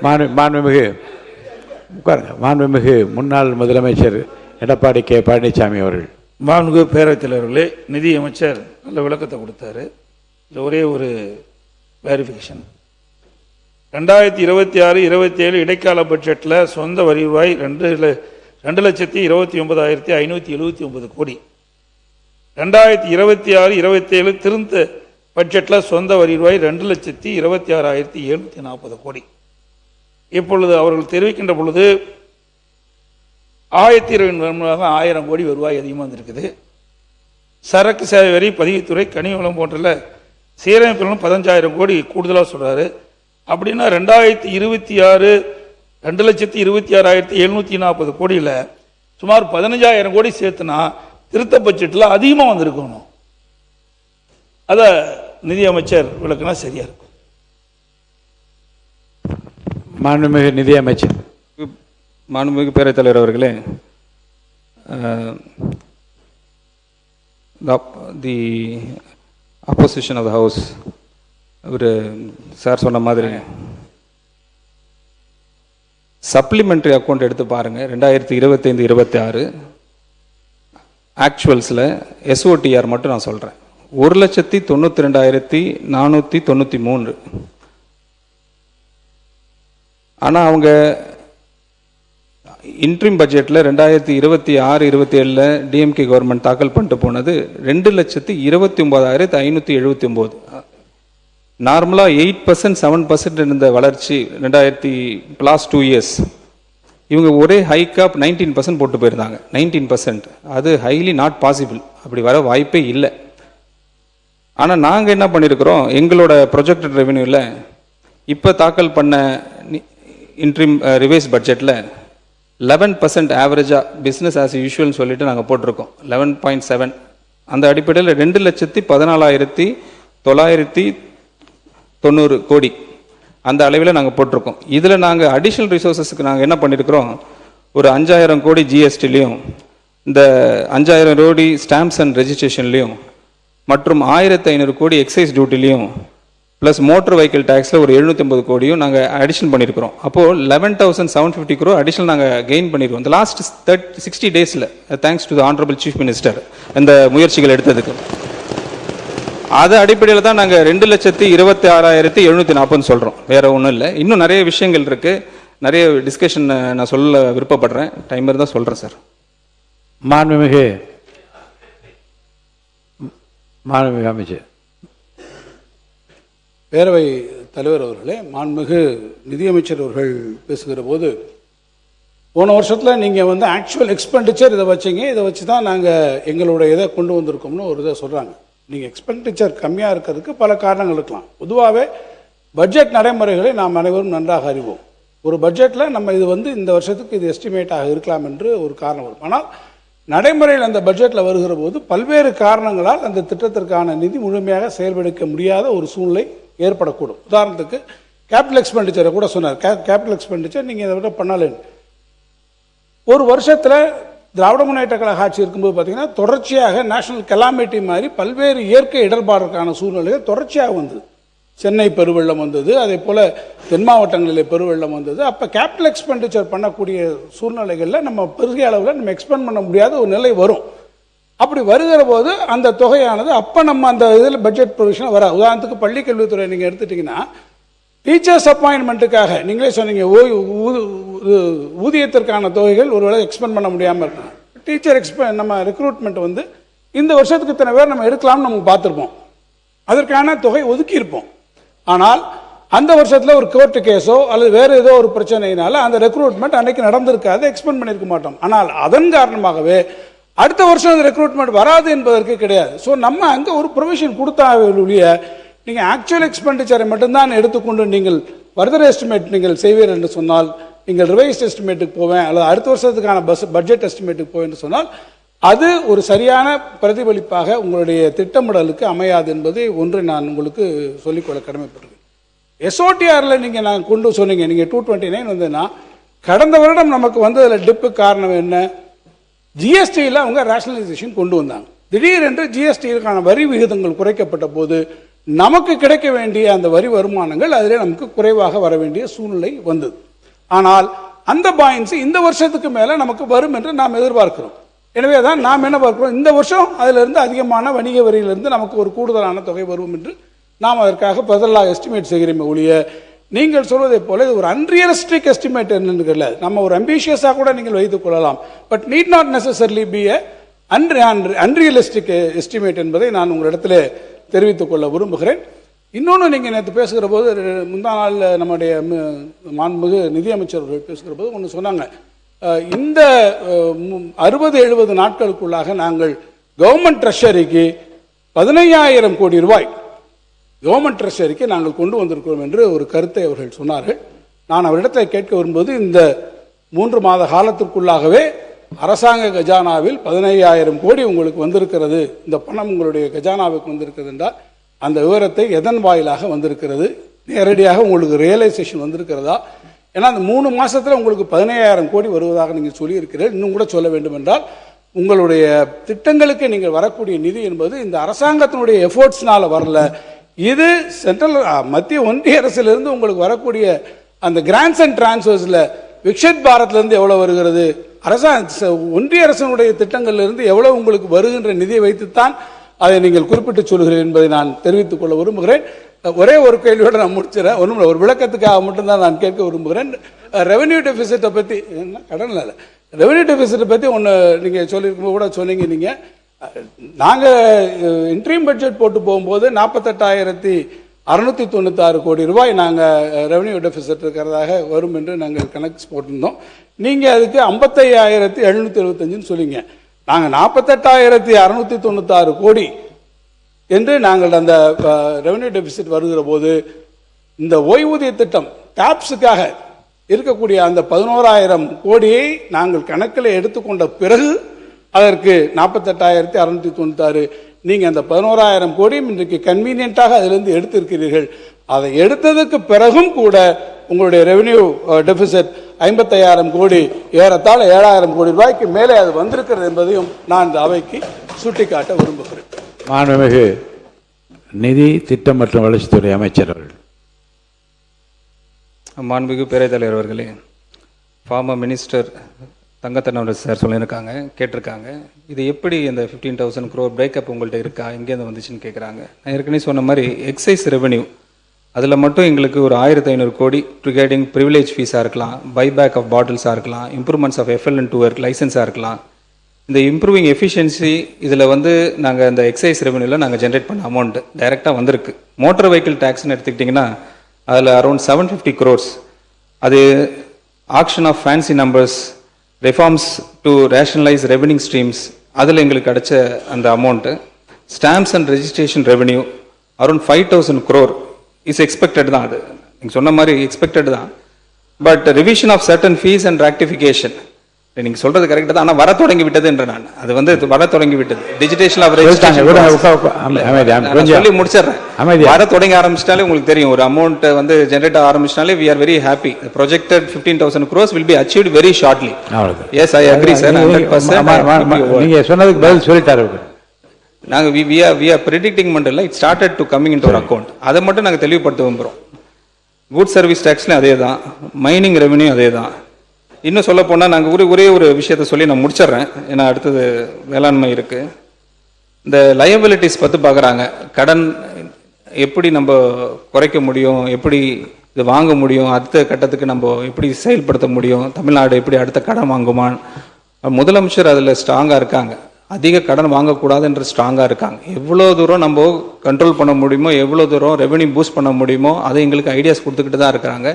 மாண்புமிகு முன்னாள் முதலமைச்சர் எடப்பாடி கே பழனிசாமி அவர்கள். மாண்புமிகு பேரவைத் தலைவர்களே, நிதி அமைச்சர் நல்ல விளக்கத்தை கொடுத்தாரு. இந்த ஒரே ஒரு வேரிஃபிகேஷன், 2026-27 இடைக்கால பட்ஜெட்டில் சொந்த வரி வருவாய் 2,29,579 கோடி. 2026-27 திருந்த பட்ஜெட்டில் சொந்த வரி வருவாய் 2,26,740 கோடி. இப்பொழுது அவர்கள் தெரிவிக்கின்ற பொழுது 1020 கோடி வருவாய் அதிகமாக வந்திருக்குது. சரக்கு சேவை வரி, பதிவுத்துறை, கனிம வளம் போன்ற சீரமைப்பு 15,000 கோடி கூடுதலாக சொல்கிறாரு. அப்படின்னா 2026 2,26,740 கோடியில் சுமார் 15,000 கோடி சேர்த்துனா திருத்த பட்ஜெட்டில் அதிகமாக வந்திருக்கணும். அதை நிதி அமைச்சர் விளக்குனா சரியா இருக்கும். மாண்புமிகு நிதி அமைச்சர். மாண்புமிகு பேரவைத் தலைவர் அவர்களே, the opposition of the house ஒரு சார் சொன்ன மாதிரி சப்ளிமெண்ட்ரி அக்கௌண்ட் எடுத்து பாருங்கள். 2025-26 ஆக்சுவல்ஸில் எஸ்ஓடிஆர் மட்டும் நான் சொல்கிறேன், 1,92,493. ஆனால் அவங்க இன்ட்ரீம் பட்ஜெட்டில் 2026-27 டிஎம்கே கவர்மெண்ட் தாக்கல் பண்ணிட்டு போனது 2,29,579. நார்மலாக 8% 7% இருந்த வளர்ச்சி லாஸ்ட் 2 years இவங்க ஒரே ஹைக்காக 19% போட்டு போயிருந்தாங்க. 19% அது ஹைலி நாட் பாசிபிள், அப்படி வர வாய்ப்பே இல்லை. ஆனால் நாங்கள் என்ன பண்ணியிருக்கிறோம், எங்களோட ப்ரொஜெக்டட் ரெவென்யூவில் இப்போ தாக்கல் பண்ண இன்ட்ரீம் ரிவைஸ் பட்ஜெட்டில் 11% ஆவரேஜாக பிஸ்னஸ் ஆஸ் யூஷுவல்னு சொல்லிட்டு நாங்கள் போட்டிருக்கோம். 11.7 அந்த அடிப்படையில் 2,14,990 கோடி அந்த அளவில் நாங்கள் போட்டிருக்கோம். இதில் நாங்கள் அடிஷ்னல் ரிசோர்ஸஸ்க்கு நாங்கள் என்ன பண்ணியிருக்கிறோம், ஒரு 5,000 கோடி ஜிஎஸ்டிலையும், இந்த 5,000 கோடி ஸ்டாம்ப்ஸ் அண்ட் ரெஜிஸ்ட்ரேஷன்லையும், மற்றும் 1,500 கோடி எக்ஸைஸ் டியூட்டிலையும், ப்ளஸ் மோட்டர் வெஹிக்கிள் டேக்ஸில் ஒரு 750 கோடியும் நாங்கள் அடிஷன் பண்ணியிருக்கிறோம். அப்போது 11,750 crore அடிஷனல் நாங்கள் கெயின் பண்ணியிருக்கோம் இந்த last 60 days. Thanks to the honourable chief minister இந்த முயற்சிகள் எடுத்ததுக்கு. அது அடிப்படையில் தான் நாங்கள் 2,26,740 சொல்கிறோம், வேற ஒன்றும் இல்லை. இன்னும் நிறைய விஷயங்கள் இருக்குது, நிறைய டிஸ்கஷன் நான் சொல்ல விருப்பப்படுறேன். டைமர் தான் சொல்கிறேன் சார். மாண்புமிகு அமைச்சர். பேரவை தலைவர் அவர்களே, மாண்புமிகு நிதியமைச்சர் அவர்கள் பேசுகிற போது, போன வருஷத்தில் நீங்கள் ஆக்சுவல் எக்ஸ்பெண்டிச்சர் இதை வச்சிங்க, இதை வச்சு தான் நாங்கள் எங்களோட இதை கொண்டு வந்திருக்கோம்னு ஒரு இதை சொல்கிறாங்க. நீங்கள் எக்ஸ்பெண்டிச்சர் கம்மியாக இருக்கிறதுக்கு பல காரணங்கள் இருக்கலாம். பொதுவாகவே பட்ஜெட் நடைமுறைகளை நாம் அனைவரும் நன்றாக அறிவோம். ஒரு பட்ஜெட்டில் நம்ம இது இந்த வருஷத்துக்கு இது எஸ்டிமேட்டாக இருக்கலாம் என்று ஒரு காரணம் வரும். ஆனால் நடைமுறையில் அந்த பட்ஜெட்டில் வருகிற போது பல்வேறு காரணங்களால் அந்த திட்டத்திற்கான நிதி முழுமையாக செயல்படுத்த முடியாத ஒரு சூழ்நிலை ஏற்படக்கூடும். உதாரணத்துக்கு கேபிட்டல் எக்ஸ்பெண்டிச்சரை கூட சொன்னார். கேபிட்டல் எக்ஸ்பெண்டிச்சர் நீங்கள் இதை விட பண்ணலேன்னு ஒரு வருஷத்தில் திராவிட முன்னேற்ற கழக ஆட்சி இருக்கும்போது பார்த்தீங்கன்னா தொடர்ச்சியாக நேஷனல் கெலாமிட்டி மாதிரி பல்வேறு இயற்கை இடர்பாடுக்கான சூழ்நிலைகள் தொடர்ச்சியாக வந்தது. சென்னை பெருவெள்ளம் வந்தது, அதே போல் தென் மாவட்டங்களில் பெருவெள்ளம் வந்தது. அப்போ கேபிட்டல் எக்ஸ்பெண்டிச்சர் பண்ணக்கூடிய சூழ்நிலைகளில் நம்ம பெரிய அளவில் நம்ம எக்ஸ்பெண்ட் பண்ண முடியாத ஒரு நிலை வரும். அப்படி வருகிற போது அந்த தொகையானது அப்போ நம்ம அந்த இதில் பட்ஜெட் ப்ரொவிஷன் வர. உதாரணத்துக்கு பள்ளி கல்வித்துறை நீங்கள் எடுத்துட்டிங்கன்னா டீச்சர்ஸ் அப்பாயின்மெண்ட்டுக்காக நீங்களே சொன்னீங்க, ஊதியத்திற்கான தொகைகள் ஒருவேளை எக்ஸ்பெண்ட் பண்ண முடியாமல் இருக்காங்க. டீச்சர் நம்ம ரெக்ரூட்மெண்ட் இந்த வருஷத்துக்கு இத்தனை பேர் நம்ம எடுக்கலாம்னு நம்ம பார்த்துருப்போம், அதற்கான தொகை ஒதுக்கியிருப்போம். ஆனால் அந்த வருஷத்தில் ஒரு கோர்ட்டு கேஸோ அல்லது வேறு ஏதோ ஒரு பிரச்சனையினால அந்த ரெக்ரூட்மெண்ட் அன்னைக்கு நடந்திருக்காது, எக்ஸ்பெண்ட் பண்ணியிருக்க மாட்டோம். ஆனால் அதன் காரணமாகவே அடுத்த வருஷம் அந்த ரெக்ரூட்மெண்ட் வராது என்பதற்கு கிடையாது. ஸோ நம்ம அங்கே ஒரு ப்ரொவிஷன் கொடுத்தாவிய நீங்கள் ஆக்சுவல் எக்ஸ்பெண்டிச்சரை மட்டும்தான் எடுத்துக்கொண்டு நீங்கள் ஃபர்தர் எஸ்டிமேட் நீங்கள் செய்வீர் என்று சொன்னால், நீங்கள் ரிவைஸ்ட் எஸ்டிமேட்டுக்கு போவேன் அல்லது அடுத்த வருஷத்துக்கான பட்ஜெட் எஸ்டிமேட்டுக்கு போவேன் என்று சொன்னால் அது ஒரு சரியான பிரதிபலிப்பாக உங்களுடைய திட்டமிடலுக்கு அமையாது என்பதை ஒன்று நான் உங்களுக்கு சொல்லிக்கொள்ள கடமைப்பட்டிருக்கேன். எஸ்ஓடிஆரில் நீங்கள் நான் கொண்டு சொன்னீங்க, நீங்கள் 229 வந்ததுன்னா கடந்த வருடம் நமக்கு அதில் டிப்பு காரணம் என்ன? ஜிஎஸ்டியில் அவங்க ரேஷனலைசேஷன் கொண்டு வந்தாங்க. திடீரென்று ஜிஎஸ்டிக்கான வரி விகிதங்கள் குறைக்கப்பட்ட போது நமக்கு கிடைக்க வேண்டிய அந்த வரி வருமானங்கள் அதிலே நமக்கு குறைவாக வர வேண்டிய சூழ்நிலை வந்தது. ஆனால் அந்த பாயின்ஸ் இந்த வருஷத்துக்கு மேலே நமக்கு வரும் என்று நாம் எதிர்பார்க்கிறோம். எனவே தான் நாம் என்ன பார்க்கிறோம், இந்த வருஷம் அதிலிருந்து அதிகமான வணிக வரியிலிருந்து நமக்கு ஒரு கூடுதலான தொகை வரும் என்று நாம் அதற்காக பதிலாக எஸ்டிமேட் செய்கிறோமே ஒழிய, நீங்கள் சொல்வதை போல இது ஒரு அன்ரியலிஸ்டிக் எஸ்டிமேட் என்னன்னு நம்ம ஒரு அம்பிஷியஸாக கூட நீங்கள் வைத்துக் கொள்ளலாம். But need not necessarily B a unrealistic estimate என்பதை நான் உங்களிடத்தில் தெரிவித்துக் கொள்ள விரும்புகிறேன். இன்னொன்று, நீங்கள் நேற்று பேசுகிற போது, முந்தா நாள் நம்முடைய மாண்புமிகு நிதியமைச்சர் அவர்கள் பேசுகிற போது ஒன்று சொன்னாங்க, இந்த 60-70 நாட்களுக்குள்ளாக நாங்கள் கவர்மெண்ட் ட்ரெஷரிக்கு 15,000 கோடி ரூபாய் கவர்மெண்ட் ட்ரெஷரிக்கு நாங்கள் கொண்டு வந்திருக்கிறோம் என்று ஒரு கருத்தை அவர்கள் சொன்னார்கள். நான் அவரிடத்தை கேட்க வரும்போது, இந்த 3 மாத காலத்திற்குள்ளாகவே அரசாங்க கஜானாவில் 15,000 கோடி உங்களுக்கு வந்திருக்கிறது, இந்த பணம் உங்களுடைய கஜானாவுக்கு வந்திருக்கிறது என்றால் அந்த விவரத்தை எதன் வாயிலாக வந்திருக்கிறது, நேரடியாக உங்களுக்கு ரியலைசேஷன் வந்திருக்கிறதா? ஏன்னா அந்த 3 மாசத்துல உங்களுக்கு 15,000 கோடி வருவதாக நீங்கள் சொல்லியிருக்கிறீர்கள். இன்னும் கூட சொல்ல வேண்டும் என்றால், உங்களுடைய திட்டங்களுக்கு நீங்கள் வரக்கூடிய நிதி என்பது இந்த அரசாங்கத்தினுடைய எஃபோர்ட்ஸ்னால வரல, இது சென்ட்ரல் மத்திய ஒன்றிய அரசிலிருந்து உங்களுக்கு வரக்கூடிய அந்த கிராண்ட்ஸ் அண்ட் டிரான்ஸ்ஃபர்ஸ்ல விக்ஷித் பாரத்லேருந்து எவ்வளவு வருகிறது, ஒன்றிய அரசினுடைய திட்டங்களிலிருந்து எவ்வளவு உங்களுக்கு வருகின்ற நிதியை வைத்துத்தான் அதை நீங்கள் குறிப்பிட்டு சொல்கிறீர்கள் என்பதை நான் தெரிவித்துக் கொள்ள விரும்புகிறேன். ஒரே ஒரு கேள்வியோட நான் முடிச்சிடறேன். ஒன்றும் ஒரு விளக்கத்துக்காக மட்டும்தான் நான் கேட்க விரும்புகிறேன். ரெவென்யூ டெபிசிட்டை பற்றி, என்ன கடன் இல்லை, ரெவென்யூ டெபிசிட்டை பற்றி ஒன்று நீங்கள் சொல்லியிருக்கும் கூட சொன்னீங்க. நீங்கள் நாங்கள் இன்ட்ரீம் பட்ஜெட் போட்டு போகும்போது 48,696 கோடி ரூபாய் நாங்கள் ரெவென்யூ டெபிசிட் இருக்கிறதாக வரும் என்று நாங்கள் கணக்கு போட்டிருந்தோம். நீங்கள் அதுக்கு 55,775 சொல்லிங்க. நாங்கள் 48,696 கோடி என்று நாங்கள் அந்த ரெவென்யூ டெபிசிட் வருகிற போது, இந்த ஓய்வூதிய திட்டம் டாப்ஸுக்காக இருக்கக்கூடிய அந்த 11,000 கோடியை நாங்கள் கணக்கில் எடுத்துக்கொண்ட பிறகு அதற்கு 48,696, நீங்கள் அந்த 11,000 கோடியும் இன்றைக்கு கன்வீனியன்ட்டாக அதிலிருந்து எடுத்திருக்கிறீர்கள். அதை எடுத்ததுக்கு பிறகும் கூட உங்களுடைய ரெவென்யூ டெபிசிட் 55,000 கோடி, ஏறத்தாழ 7,000 கோடி ரூபாய்க்கு மேலே அது வந்திருக்கிறது என்பதையும் நான் இந்த அவைக்கு சுட்டிக்காட்ட விரும்புகிறேன். மாண்புமிகு நிதி திட்டம் மற்றும் வளர்ச்சித்துறை அமைச்சர் அவர்கள். மாண்புமிகு பேரவைத் தலைவர் அவர்களே, ஃபார்மர் மினிஸ்டர் தங்கத்தனவர் சார் சொல்லியிருக்காங்க, கேட்டிருக்காங்க, இது எப்படி இந்த 15,000 crore பிரேக்கப் உங்கள்கிட்ட இருக்கா, எங்கேருந்து வந்துச்சுன்னு கேட்குறாங்க. நான் ஏற்கனவே சொன்ன மாதிரி எக்ஸைஸ் ரெவென்யூ அதில் மட்டும் எங்களுக்கு ஒரு 1,500 கோடி ரிகார்டிங் ப்ரிவிலேஜ் ஃபீஸாக இருக்கலாம், பைபேக் ஆஃப் பாட்டில்ஸாக இருக்கலாம், இம்ப்ரூவ்மெண்ட்ஸ் ஆஃப் FLN2 லைசன்ஸாக இருக்கலாம். இந்த இம்ப்ரூவிங் எஃபிஷியன்சி இதில் நாங்கள் இந்த எக்ஸைஸ் ரெவென்யூவில் நாங்கள் ஜென்ரேட் பண்ண அமௌண்ட் டைரெக்டாக வந்திருக்கு. மோட்டார் வெஹிக்கிள் டேக்ஸ்ன்னு எடுத்துக்கிட்டிங்கன்னா அதில் அரௌண்ட் 750 crores. அது auction of fancy numbers, reforms to rationalise revenue streams, அதில் எங்களுக்கு கிடைச்ச அந்த amount. Stamps and registration revenue around 5,000 crore is expected தான். அது நீங்கள் சொன்ன மாதிரி எக்ஸ்பெக்டட் தான். But revision of certain fees and rectification, நீங்கள் சொல்றது கரெக்ட் தான், ஆனால் வர தொடங்கி விட்டது என்று நான் அது வர தொடங்கி விட்டது. டிஜிட்டேஷன் ஆஃப் ரெஜிஸ்ட்ரேஷன் சொல்லி முடிச்சிடுறேன். வர தொடங்கி ஆரம்பிச்சிட்டாலே உங்களுக்கு தெரியும், ஒரு அமௌண்ட் ஜென்ரேட் ஆரம்பிச்சிட்டாலே we are very happy. The projected 15,000 crores will be achieved very shortly. Yes, I agree sir, 100%. நீங்க சொன்னதுக்கு பதில் சொல்லிட்டாரு. நாங்க we are predicting மண்டல it started to coming into our account. அதை மட்டும் நாங்கள் தெளிவுபடுத்த விரும்புகிறோம். குட் சர்வீஸ் டேக்ஸ்லையும் அதே தான், மைனிங் ரெவென்யூ அதே தான். இன்னும் சொல்ல போனால் நாங்கள் ஒரே ஒரு விஷயத்த சொல்லி நான் முடிச்சிடுறேன், ஏன்னா அடுத்தது வேளாண்மை இருக்கு. இந்த லயபிலிட்டிஸ் பற்றி பார்க்குறாங்க, கடன் எப்படி நம்ம குறைக்க முடியும், எப்படி இது வாங்க முடியும், அடுத்த கட்டத்துக்கு நம்ம எப்படி செயல்படுத்த முடியும், தமிழ்நாடு எப்படி அடுத்த கடன் வாங்குமான். முதலமைச்சர் அதில் ஸ்ட்ராங்காக இருக்காங்க, அதிக கடன் வாங்கக்கூடாதுன்ற ஸ்ட்ராங்காக இருக்காங்க. எவ்வளோ தூரம் நம்ம கண்ட்ரோல் பண்ண முடியுமோ, எவ்வளோ தூரம் ரெவென்யூ பூஸ்ட் பண்ண முடியுமோ அதை எங்களுக்கு ஐடியாஸ் கொடுத்துக்கிட்டு தான் இருக்கிறாங்க.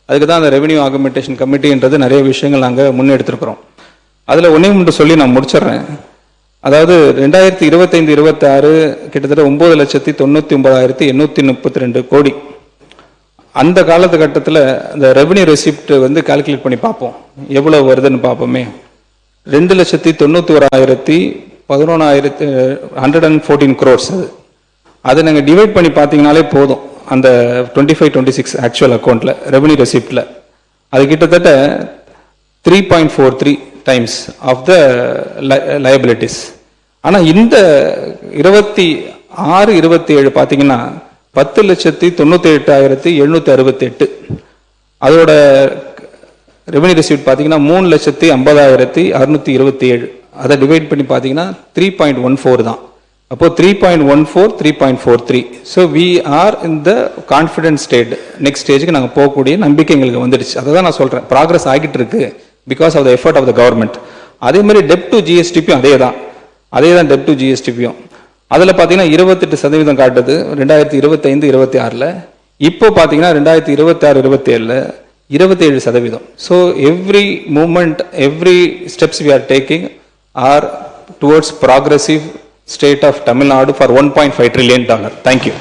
அதுக்கு தான் அந்த ரெவென்யூ ஆகுமெண்டேஷன் கமிட்டின்றது நிறைய விஷயங்கள் நாங்கள் முன்னெடுத்திருக்கிறோம். அதில் ஒன்று சொல்லி நான் முடிச்சிடுறேன். அதாவது 2025-26 கிட்டத்தட்ட 9,99,832 கோடி. அந்த காலகட்டத்தில் அந்த ரெவென்யூ ரெசிப்ட் கால்குலேட் பண்ணி பார்ப்போம், எவ்வளோ வருதுன்னு பார்ப்போமே. 2,91,011,114 crores. அதை நாங்கள் டிவைட் பண்ணி பார்த்தீங்கனாலே போதும், அந்த 25-26 ஆக்சுவல் அக்கௌண்ட்டில் ரெவென்யூ ரெசிப்டில் அது கிட்டத்தட்ட 3.43 டைம்ஸ் ஆஃப் த லயபிலிட்டிஸ். ஆனால் இந்த 26-27 பார்த்தீங்கன்னா 10,98,768. அதோட ரெவன்யூ ரிசீவ்ட் பார்த்தீங்கன்னா 3,50,627. அதை டிவைட் பண்ணி பார்த்தீங்கன்னா 3.14 தான். அப்போ 3.14, 3.43. So we are in the confidence state. Next ஸ்டேஜுக்கு நாங்கள் போகக்கூடிய நம்பிக்கை எங்களுக்கு வந்துடுச்சு. அதை தான் நான் சொல்கிறேன், ப்ராக்ரஸ் ஆகிட்டு இருக்கு because of the effort of the government. அதே மாதிரி டெப்ட் டு ஜிஎஸ்டிபியும் அதே தான் டெப்ட் டு ஜிஎஸ்டிபியும். அதில் பார்த்தீங்கன்னா 28% காட்டுது 2025-26. இப்போ பார்த்தீங்கன்னா 2026-27 27%. So every moment, every steps we are taking are towards progressive state of Tamil Nadu for $1.5 trillion. Thank you.